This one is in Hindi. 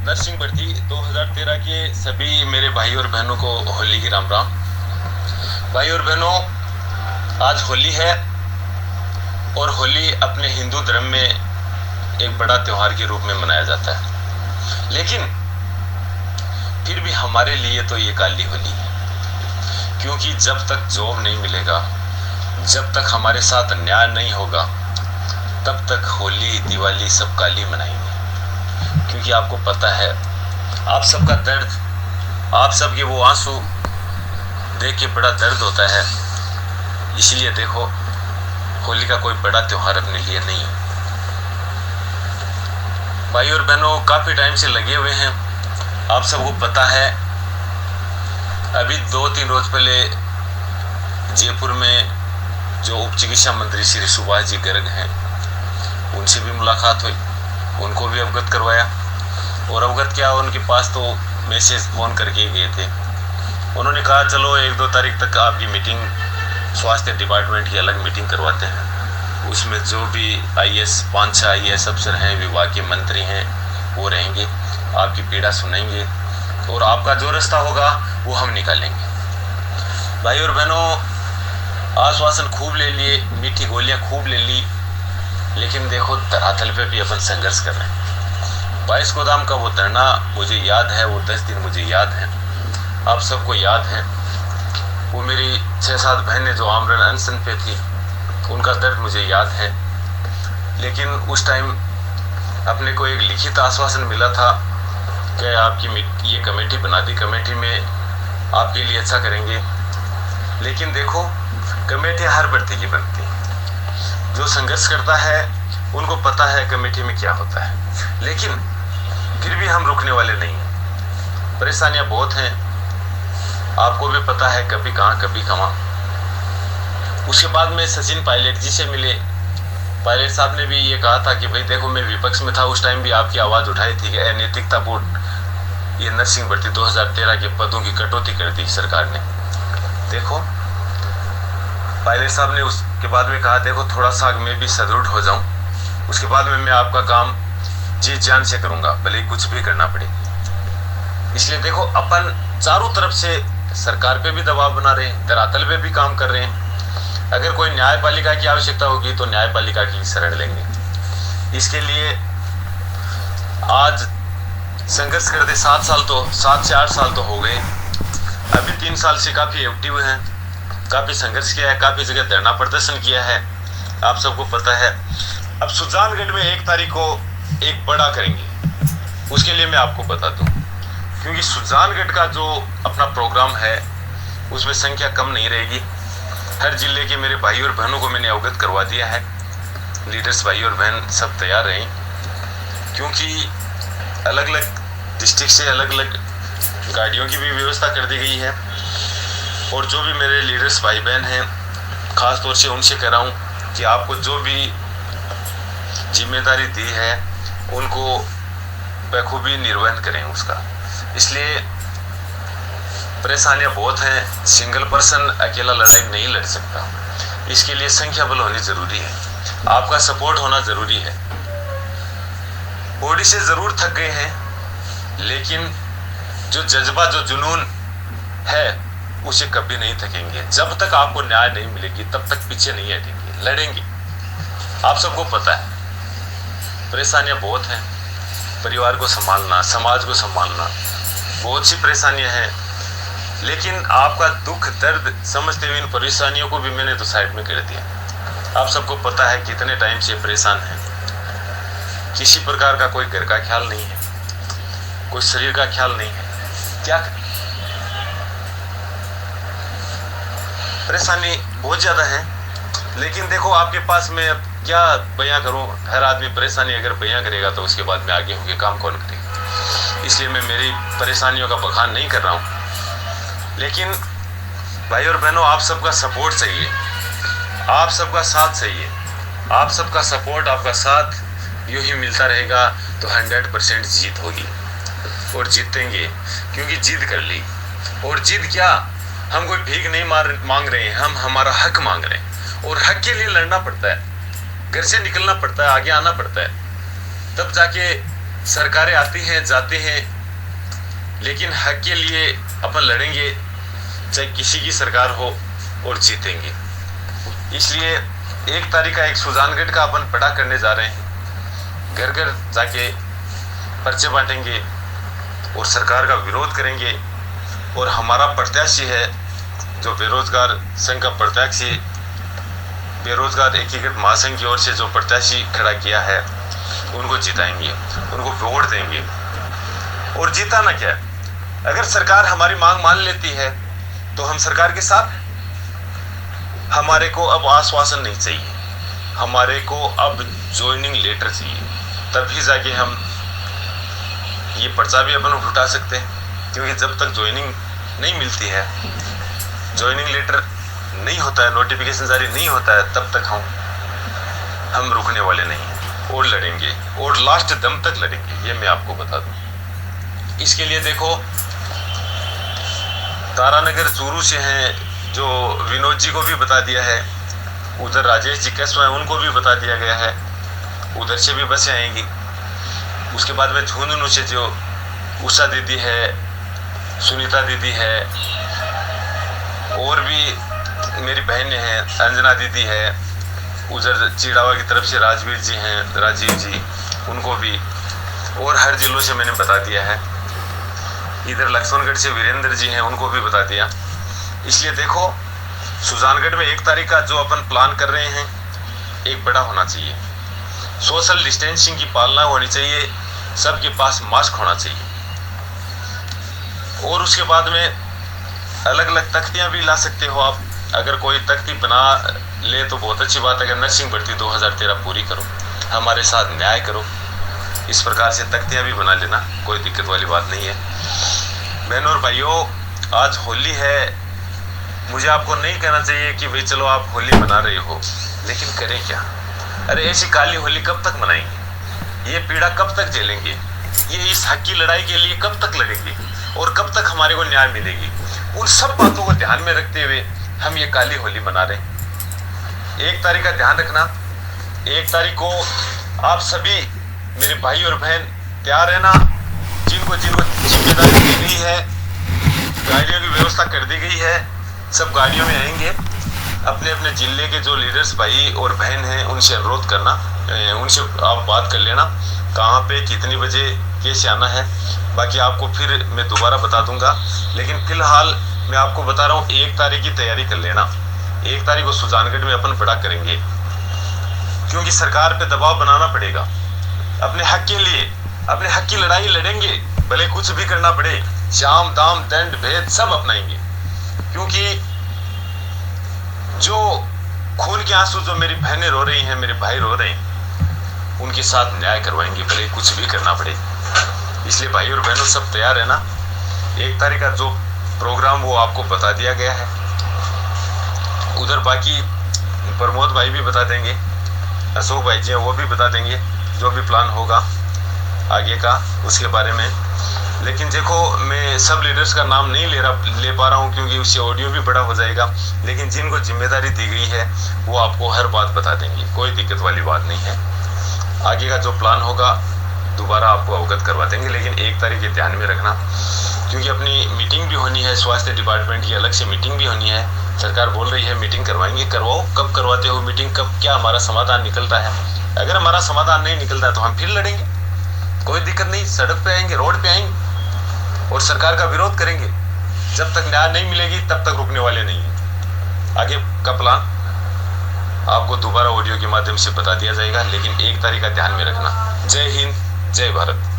नरसिंह बर्दी 2013 के सभी मेरे भाई और बहनों को होली की राम राम। भाई और बहनों, आज होली है और होली अपने हिंदू धर्म में एक बड़ा त्योहार के रूप में मनाया जाता है, लेकिन फिर भी हमारे लिए तो ये काली होली है, क्योंकि जब तक जॉब नहीं मिलेगा, जब तक हमारे साथ न्याय नहीं होगा, तब तक होली दिवाली सब काली मनाएंगे। क्योंकि आपको पता है, आप सबका दर्द, आप सबके वो आंसू देख के बड़ा दर्द होता है। इसलिए देखो, होली का कोई बड़ा त्योहार अपने लिए नहीं है। भाई और बहनों, काफी टाइम से लगे हुए हैं, आप सबको पता है। अभी 2-3 रोज पहले जयपुर में जो उप चिकित्सा मंत्री श्री सुभाष जी गर्ग हैं, उनसे भी मुलाकात हुई, उनको भी अवगत करवाया। और अवगत क्या, उनके पास तो मैसेज फ़ोन करके गए थे। उन्होंने कहा चलो 1-2 तारीख तक आपकी मीटिंग, स्वास्थ्य डिपार्टमेंट की अलग मीटिंग करवाते हैं। उसमें जो भी IAS 5-6 IAS अफसर हैं, विभाग के मंत्री हैं, वो रहेंगे, आपकी पीड़ा सुनेंगे और आपका जो रास्ता होगा वो हम निकालेंगे। भाई और बहनों, आश्वासन खूब ले लिए, मीठी गोलियाँ खूब ले ली, लेकिन देखो धरातल पे भी अपन संघर्ष कर रहे हैं। 22 गोदाम का वो धरना मुझे याद है, वो 10 दिन मुझे याद है, आप सबको याद है। वो मेरी 6-7 बहनें जो आमरण अनशन पे थी, उनका दर्द मुझे याद है। लेकिन उस टाइम अपने को एक लिखित आश्वासन मिला था कि आपकी ये कमेटी बना दी, कमेटी में आपके लिए अच्छा करेंगे। लेकिन देखो, कमेटी हर भर्ती की बनती है, जो संघर्ष करता है उनको पता है कमेटी में क्या होता है। लेकिन फिर भी हम रुकने वाले नहीं हैं। परेशानियां बहुत हैं, आपको भी पता है, कभी कहाँ कभी कहाँ। उसके बाद में सचिन पायलट जी से मिले। पायलट साहब ने भी ये कहा था कि भाई देखो, मैं विपक्ष में था, उस टाइम भी आपकी आवाज़ उठाई थी कि अनैतिकतापूर्ण ये नरसिंह भर्ती 2013 के पदों की कटौती कर दी सरकार ने। देखो, पायलट साहब ने उसके बाद में कहा देखो, थोड़ा सा मैं भी सदृढ़ हो जाऊं, उसके बाद में मैं आपका काम जी जान से करूंगा, भले कुछ भी करना पड़े। इसलिए देखो, अपन चारों तरफ से सरकार पे भी दबाव बना रहे हैं, धरातल पे भी काम कर रहे हैं। अगर कोई न्यायपालिका की आवश्यकता होगी तो न्यायपालिका की शरण लेंगे। इसके लिए आज संघर्ष करते 7 से 8 साल तो हो गए। अभी 3 साल से काफ़ी एक्टिव हैं, काफ़ी संघर्ष किया है, काफ़ी जगह धरना प्रदर्शन किया है, आप सबको पता है। अब सुजानगढ़ में 1 तारीख को एक बड़ा करेंगे, उसके लिए मैं आपको बता दूं, क्योंकि सुजानगढ़ का जो अपना प्रोग्राम है उसमें संख्या कम नहीं रहेगी। हर जिले के मेरे भाई और बहनों को मैंने अवगत करवा दिया है। लीडर्स भाई और बहन सब तैयार रहें, क्योंकि अलग अलग डिस्ट्रिक्ट से अलग अलग गाड़ियों की भी व्यवस्था कर दी गई है। और जो भी मेरे लीडर्स भाई बहन हैं, ख़ास तौर से उनसे कह रहा हूँ कि आपको जो भी जिम्मेदारी दी है उनको बखूबी निर्वहन करें उसका। इसलिए परेशानियां बहुत हैं, सिंगल पर्सन अकेला लड़ाई नहीं लड़ सकता। इसके लिए संख्या बल होनी जरूरी है, आपका सपोर्ट होना जरूरी है। बॉडी से जरूर थक गए हैं, लेकिन जो जज्बा, जो जुनून है, उसे कभी नहीं थकेंगे। जब तक आपको न्याय नहीं मिलेगी तब तक पीछे नहीं हटेंगे, लड़ेंगे। आप सबको पता है परेशानियां बहुत हैं, परिवार को संभालना, समाज को संभालना, बहुत सी परेशानियां हैं। लेकिन आपका दुख दर्द समझते हुए इन परेशानियों को भी मैंने तो साइड में कर दिया। आप सबको पता है कितने टाइम से परेशान हैं, किसी प्रकार का कोई घर का ख्याल नहीं है, कोई शरीर का ख्याल नहीं है, क्या करें? परेशानी बहुत ज़्यादा है। लेकिन देखो, आपके पास मैं अब क्या बयां करूं, हर आदमी परेशानी अगर बयां करेगा तो उसके बाद में आगे होके काम कौन करेगा। इसलिए मैं मेरी परेशानियों का बखान नहीं कर रहा हूं। लेकिन भाई और बहनों, आप सबका सपोर्ट चाहिए, आप सबका साथ चाहिए। आप सबका सपोर्ट, आपका साथ यूं ही मिलता रहेगा तो 100% जीत होगी और जीतेंगे, क्योंकि जिद कर ली। और जिद क्या, हम कोई भीख नहीं मांग रहे हैं, हम हमारा हक मांग रहे हैं। और हक के लिए लड़ना पड़ता है, घर से निकलना पड़ता है, आगे आना पड़ता है, तब जाके सरकारें आती हैं जाती हैं, लेकिन हक के लिए अपन लड़ेंगे, चाहे किसी की सरकार हो, और जीतेंगे। इसलिए 1 तारीख का एक सुजानगढ़ का अपन पड़ा करने जा रहे हैं। घर घर जाके पर्चे बांटेंगे और सरकार का विरोध करेंगे। और हमारा प्रत्याशी है जो बेरोजगार संघ का प्रत्याशी, बेरोजगार एकीकृत महासंघ की ओर से जो प्रत्याशी खड़ा किया है, उनको जिताएंगे, उनको वोट देंगे। और जिताना क्या है, अगर सरकार हमारी मांग मान लेती है तो हम सरकार के साथ। हमारे को अब आश्वासन नहीं चाहिए, हमारे को अब ज्वाइनिंग लेटर चाहिए, तभी जाके हम ये पर्चा भी अपन उठा सकते हैं। क्योंकि जब तक ज्वाइनिंग नहीं मिलती है, ज्वाइनिंग लेटर नहीं होता है, नोटिफिकेशन जारी नहीं होता है, तब तक हम रुकने वाले नहीं हैं और लड़ेंगे, और लास्ट दम तक लड़ेंगे, ये मैं आपको बता दूं। इसके लिए देखो, तारानगर चूरू से हैं जो विनोद जी को भी बता दिया है, उधर राजेश जी कैसवा है उनको भी बता दिया गया है, उधर से भी बसें आएंगी। उसके बाद में झुंझुनू से जो उषा दीदी है, सुनीता दीदी है, और भी मेरी बहनें हैं, अंजना दीदी है, उधर चिड़ावा की तरफ से राजवीर जी हैं, राजीव जी, उनको भी, और हर जिलों से मैंने बता दिया है। इधर लक्ष्मणगढ़ से वीरेंद्र जी हैं, उनको भी बता दिया। इसलिए देखो, सुजानगढ़ में 1 तारीख का जो अपन प्लान कर रहे हैं, एक बड़ा होना चाहिए, सोशल डिस्टेंसिंग की पालना होनी चाहिए, सबके पास मास्क होना चाहिए, और उसके बाद में अलग अलग तख्तियां भी ला सकते हो आप। अगर कोई तख्ती बना ले तो बहुत अच्छी बात है। अगर नर्सिंग भर्ती 2013 पूरी करो, हमारे साथ न्याय करो, इस प्रकार से तख्तियां भी बना लेना, कोई दिक्कत वाली बात नहीं है। बहनों और भाइयों, आज होली है, मुझे आपको नहीं कहना चाहिए कि भाई चलो आप होली मना रहे हो, लेकिन करें क्या? अरे ऐसी काली होली कब तक मनाएंगे? ये पीड़ा कब तक झेलेंगे? ये इस हक की लड़ाई के लिए कब तक लड़ेंगे? और कब तक हमारे को न्याय मिलेगी? उन सब बातों को ध्यान में रखते हुए हम ये काली होली मना रहे हैं। 1 तारीख का ध्यान रखना। 1 तारीख को आप सभी मेरे भाई और बहन तैयार रहना। जिनको जिनको जिम्मेदारी दी गई है, गाड़ियों की व्यवस्था कर दी गई है, सब गाड़ियों में आएंगे। अपने अपने जिले के जो लीडर्स भाई और बहन हैं, उनसे अनुरोध करना, उनसे आप बात कर लेना कहाँ पे कितनी बजे कैसे आना है। बाकी आपको फिर मैं दोबारा बता दूंगा, लेकिन फिलहाल मैं आपको बता रहा हूँ 1 तारीख की तैयारी कर लेना। 1 तारीख को सुजानगढ़ में अपन बड़ा करेंगे, क्योंकि सरकार पे दबाव बनाना पड़ेगा। अपने हक के लिए, अपने हक की लड़ाई लड़ेंगे, भले कुछ भी करना पड़े, शाम दाम दंड भेद सब अपनाएंगे। क्योंकि जो खून के आंसू जो मेरी बहनें रो रही हैं, मेरे भाई रो रहे हैं, उनके साथ न्याय करवाएंगे, भले कुछ भी करना पड़े। इसलिए भाई और बहनों सब तैयार है ना। 1 तारीख का जो प्रोग्राम वो आपको बता दिया गया है। उधर बाकी प्रमोद भाई भी बता देंगे, अशोक भाई जी हैं वो भी बता देंगे, जो भी प्लान होगा आगे का उसके बारे में। लेकिन देखो, मैं सब लीडर्स का नाम नहीं ले पा रहा हूँ, क्योंकि उससे ऑडियो भी बड़ा हो जाएगा। लेकिन जिनको जिम्मेदारी दी गई है वो आपको हर बात बता देंगे, कोई दिक्कत वाली बात नहीं है। आगे का जो प्लान होगा दोबारा आपको अवगत करवा देंगे। लेकिन 1 तारीख के ध्यान में रखना, क्योंकि अपनी मीटिंग भी होनी है, स्वास्थ्य डिपार्टमेंट की अलग से मीटिंग भी होनी है। सरकार बोल रही है मीटिंग करवाएंगे, करवाओ। कब करवाते हो मीटिंग, कब क्या हमारा समाधान निकलता है? अगर हमारा समाधान नहीं निकलता है तो हम फिर लड़ेंगे, कोई दिक्कत नहीं। सड़क पे आएंगे, रोड पे आएंगे और सरकार का विरोध करेंगे। जब तक न्याय नहीं मिलेगी तब तक रुकने वाले नहीं है। आगे का प्लान आपको दोबारा ऑडियो के माध्यम से बता दिया जाएगा, लेकिन 1 तारीख का ध्यान में रखना। जय हिंद, जय भारत।